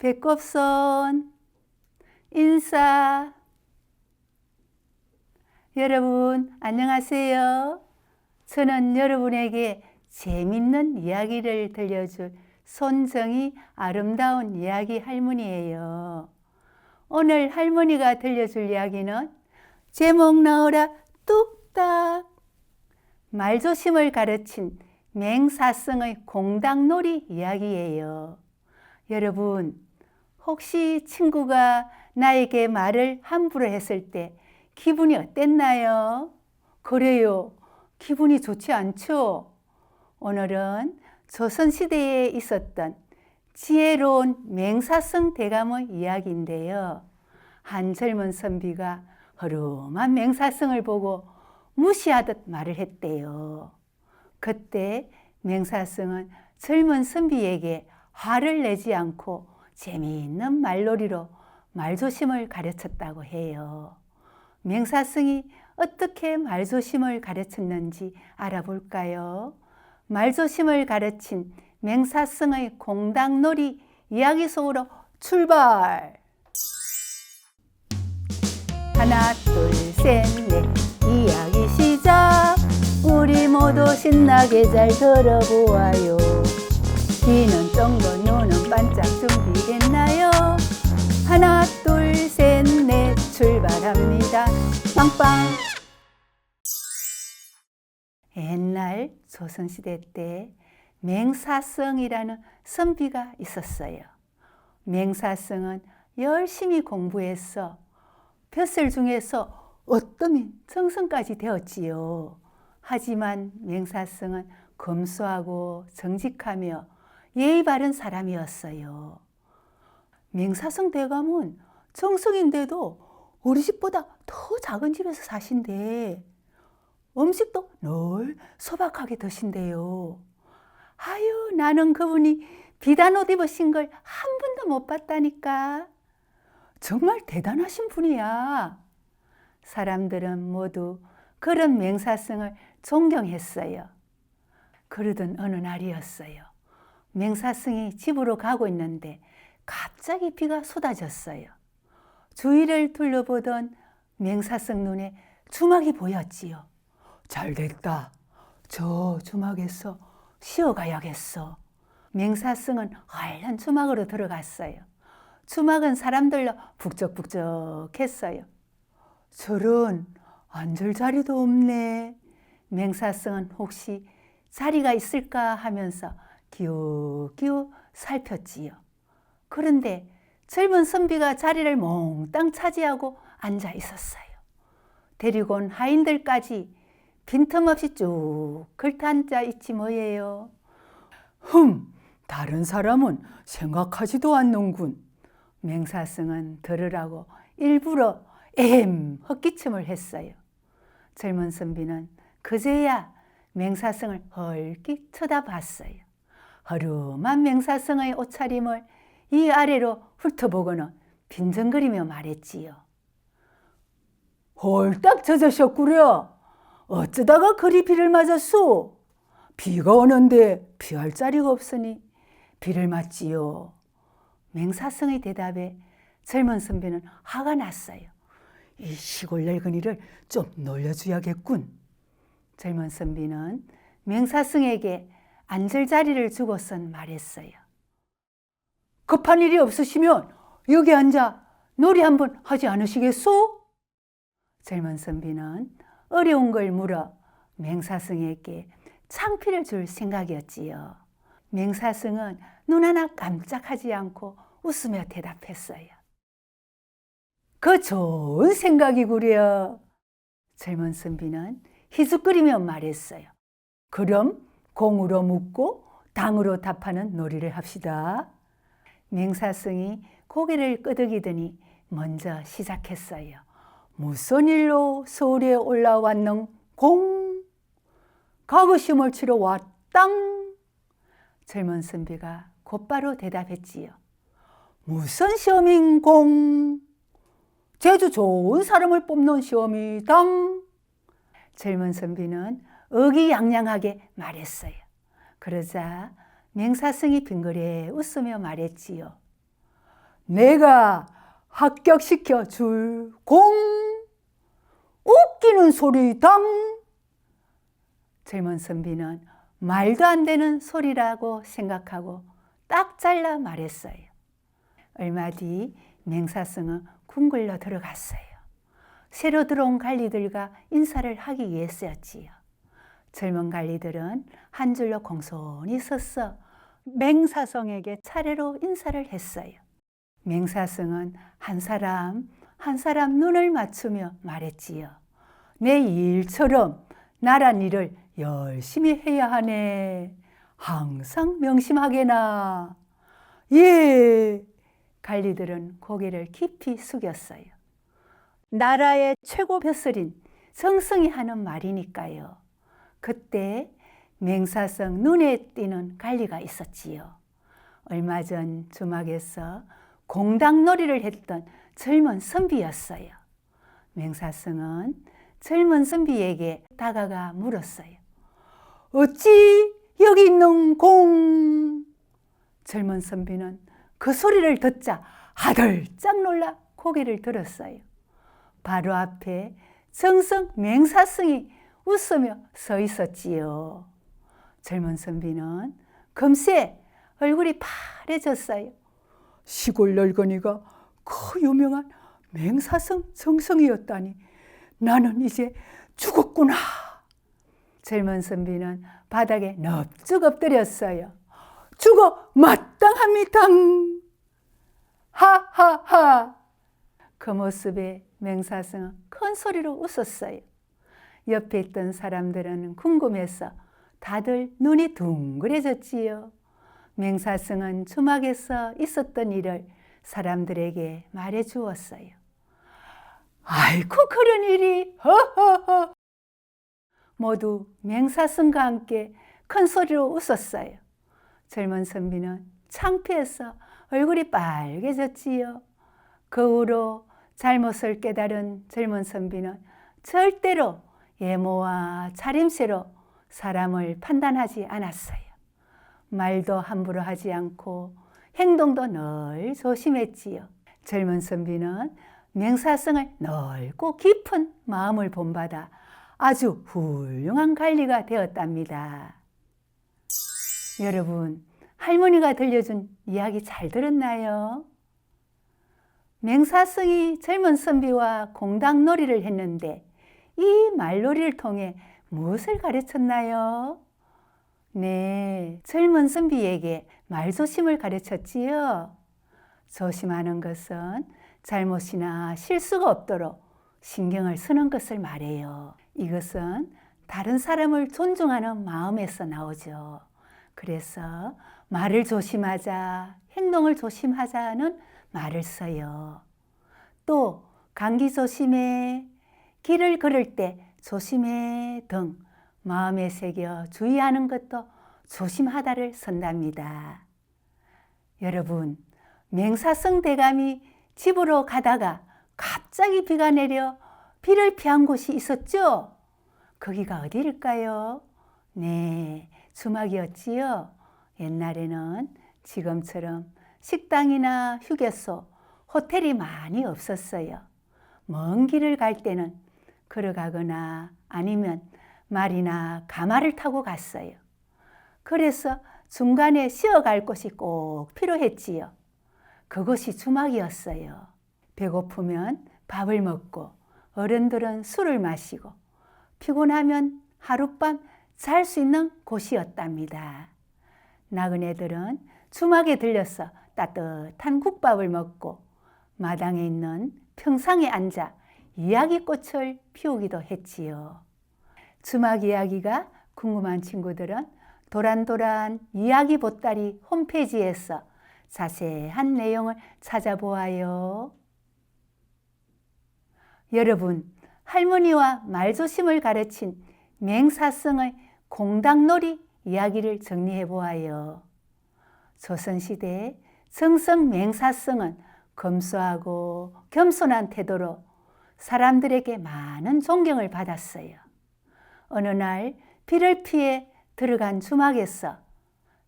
배꼽손, 인사. 여러분, 안녕하세요. 저는 여러분에게 재밌는 이야기를 들려줄 손정이 아름다운 이야기 할머니예요. 오늘 할머니가 들려줄 이야기는 제목 나오라 뚝딱. 말조심을 가르친 맹사성의 공당놀이 이야기예요. 여러분, 혹시 친구가 나에게 말을 함부로 했을 때 기분이 어땠나요? 그래요. 기분이 좋지 않죠? 오늘은 조선시대에 있었던 지혜로운 맹사성 대감의 이야기인데요. 한 젊은 선비가 허름한 맹사성을 보고 무시하듯 말을 했대요. 그때 맹사성은 젊은 선비에게 화를 내지 않고 재미있는 말놀이로 말조심을 가르쳤다고 해요. 맹사성이 어떻게 말조심을 가르쳤는지 알아볼까요? 말조심을 가르친 맹사성의 공당놀이 이야기 속으로 출발! 하나, 둘, 셋, 넷, 이야기 시작! 우리 모두 신나게 잘 들어보아요. 귀는 쫑긋 눈은 반짝 준비됐나요? 하나 둘 셋 넷 출발합니다. 빵빵. 옛날 조선시대 때 맹사성이라는 선비가 있었어요. 맹사성은 열심히 공부해서 벼슬 중에서 어떠면 정성까지 되었지요. 하지만 맹사성은 검소하고 정직하며 예의 바른 사람이었어요. 맹사성 대감은 정성인데도 우리 집보다 더 작은 집에서 사신대. 음식도 늘 소박하게 드신대요. 아유, 나는 그분이 비단 옷 입으신 걸 한 번도 못 봤다니까. 정말 대단하신 분이야. 사람들은 모두 그런 맹사성을 존경했어요. 그러던 어느 날이었어요. 맹사성이 집으로 가고 있는데 갑자기 비가 쏟아졌어요. 주위를 둘러보던 맹사성 눈에 주막이 보였지요. 잘됐다. 저 주막에서 쉬어가야겠어. 맹사성은 얼른 주막으로 들어갔어요. 주막은 사람들로 북적북적했어요. 저런 앉을 자리도 없네. 맹사성은 혹시 자리가 있을까 하면서 기웃기웃 살폈지요. 그런데 젊은 선비가 자리를 몽땅 차지하고 앉아 있었어요. 데리고 온 하인들까지 빈틈없이 쭉 긁어앉아 있지 뭐예요. 다른 사람은 생각하지도 않는군. 맹사성은 들으라고 일부러 헛기침을 했어요. 젊은 선비는 그제야 맹사성을 헐깃 쳐다봤어요. 허름한 맹사성의 옷차림을 이 아래로 훑어보고는 빈정거리며 말했지요. 홀딱 젖으셨구려. 어쩌다가 그리 비를 맞았소? 비가 오는데 피할 자리가 없으니 비를 맞지요. 맹사성의 대답에 젊은 선비는 화가 났어요. 이 시골 늙은이를 좀 놀려줘야겠군. 젊은 선비는 맹사성에게 앉을 자리를 주고선 말했어요. 급한 일이 없으시면 여기 앉아 놀이 한번 하지 않으시겠소? 젊은 선비는 어려운 걸 물어 맹사성에게 창피를 줄 생각이었지요. 맹사성은 눈 하나 깜짝하지 않고 웃으며 대답했어요. 그 좋은 생각이구려. 젊은 선비는 희죽거리며 말했어요. 그럼 공으로 묻고 당으로 답하는 놀이를 합시다. 맹사성이 고개를 끄덕이더니 먼저 시작했어요. 무슨 일로 서울에 올라왔는 공? 가거시험을 치러 왔당. 젊은 선비가 곧바로 대답했지요. 무슨 시험인 공? 제주 좋은 사람을 뽑는 시험이당. 젊은 선비는 의기양양하게 말했어요. 그러자 맹사성이 빙그레 웃으며 말했지요. 내가 합격시켜 줄 공. 웃기는 소리당. 젊은 선비는 말도 안 되는 소리라고 생각하고 딱 잘라 말했어요. 얼마 뒤 맹사성은 궁궐로 들어갔어요. 새로 들어온 관리들과 인사를 하기 위해서였지요. 젊은 관리들은 한 줄로 공손히 서서 맹사성에게 차례로 인사를 했어요. 맹사성은 한 사람 한 사람 눈을 맞추며 말했지요. 내 일처럼 나란 일을 열심히 해야 하네. 항상 명심하게나. 예. 관리들은 고개를 깊이 숙였어요. 나라의 최고 벼슬인 정성이 하는 말이니까요. 그때 맹사성 눈에 띄는 관리가 있었지요. 얼마 전 주막에서 공당놀이를 했던 젊은 선비였어요. 맹사성은 젊은 선비에게 다가가 물었어요. 어찌 여기 있는 공? 젊은 선비는 그 소리를 듣자 하들짝 놀라 고개를 들었어요. 바로 앞에 정성 맹사성이 웃으며 서 있었지요. 젊은 선비는 금세 얼굴이 파래졌어요. 시골 늙은이가 그 유명한 맹사성 정성이었다니 나는 이제 죽었구나. 젊은 선비는 바닥에 넙죽 엎드렸어요. 죽어 마땅합니다. 하하하. 그 모습에 맹사성은 큰 소리로 웃었어요. 옆에 있던 사람들은 궁금해서 다들 눈이 둥그레졌지요. 맹사성은 주막에서 있었던 일을 사람들에게 말해 주었어요. 아이고 그런 일이. 허허허. 모두 맹사성과 함께 큰 소리로 웃었어요. 젊은 선비는 창피해서 얼굴이 빨개졌지요. 그 후로 잘못을 깨달은 젊은 선비는 절대로 외모와 차림새로 사람을 판단하지 않았어요. 말도 함부로 하지 않고 행동도 늘 조심했지요. 젊은 선비는 맹사성을 넓고 깊은 마음을 본받아 아주 훌륭한 관리가 되었답니다. 여러분, 할머니가 들려준 이야기 잘 들었나요? 맹사성이 젊은 선비와 공당놀이를 했는데 이 말놀이를 통해 무엇을 가르쳤나요? 네, 젊은 선비에게 말조심을 가르쳤지요. 조심하는 것은 잘못이나 실수가 없도록 신경을 쓰는 것을 말해요. 이것은 다른 사람을 존중하는 마음에서 나오죠. 그래서 말을 조심하자, 행동을 조심하자는 말을 써요. 또 감기 조심해, 길을 걸을 때 조심해 등 마음에 새겨 주의하는 것도 조심하다를 쓴답니다. 여러분, 맹사성 대감이 집으로 가다가 갑자기 비가 내려 비를 피한 곳이 있었죠? 거기가 어디일까요? 네, 주막이었지요. 옛날에는 지금처럼 식당이나 휴게소, 호텔이 많이 없었어요. 먼 길을 갈 때는 걸어가거나 아니면 말이나 가마를 타고 갔어요. 그래서 중간에 쉬어갈 곳이 꼭 필요했지요. 그곳이 주막이었어요. 배고프면 밥을 먹고 어른들은 술을 마시고 피곤하면 하룻밤 잘 수 있는 곳이었답니다. 나그네들은 주막에 들려서 따뜻한 국밥을 먹고 마당에 있는 평상에 앉아 이야기꽃을 피우기도 했지요. 주막 이야기가 궁금한 친구들은 도란도란 이야기 보따리 홈페이지에서 자세한 내용을 찾아보아요. 여러분, 할머니와 말조심을 가르친 맹사성의 공당놀이 이야기를 정리해 보아요. 조선시대 정성 맹사성은 검소하고 겸손한 태도로 사람들에게 많은 존경을 받았어요. 어느 날 비를 피해 들어간 주막에서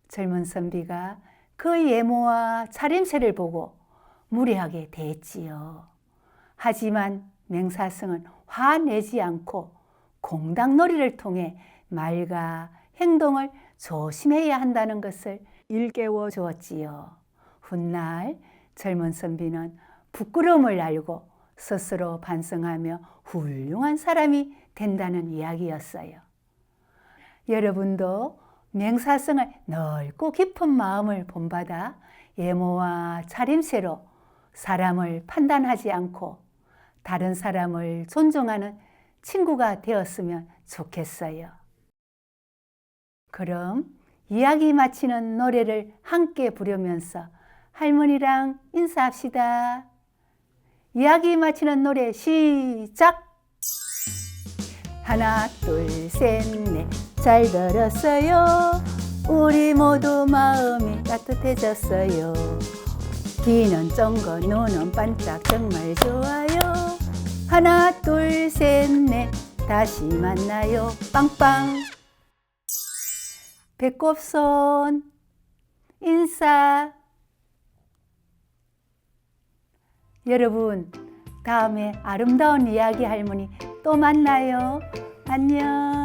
젊은 선비가 그 외모와 차림새를 보고 무례하게 대했지요. 하지만 맹사성은 화내지 않고 공당놀이를 통해 말과 행동을 조심해야 한다는 것을 일깨워 주었지요. 훗날 젊은 선비는 부끄러움을 알고 스스로 반성하며 훌륭한 사람이 된다는 이야기였어요. 여러분도 맹사성을 넓고 깊은 마음을 본받아 예모와 차림새로 사람을 판단하지 않고 다른 사람을 존중하는 친구가 되었으면 좋겠어요. 그럼 이야기 마치는 노래를 함께 부르면서 할머니랑 인사합시다. 이야기 마치는 노래 시작! 하나 둘 셋 넷 잘 들었어요. 우리 모두 마음이 따뜻해졌어요. 귀는 쫑긋 눈은 반짝 정말 좋아요. 하나 둘 셋 넷 다시 만나요. 빵빵. 배꼽손 인사. 여러분, 다음에 아름다운 이야기 할머니 또 만나요. 안녕.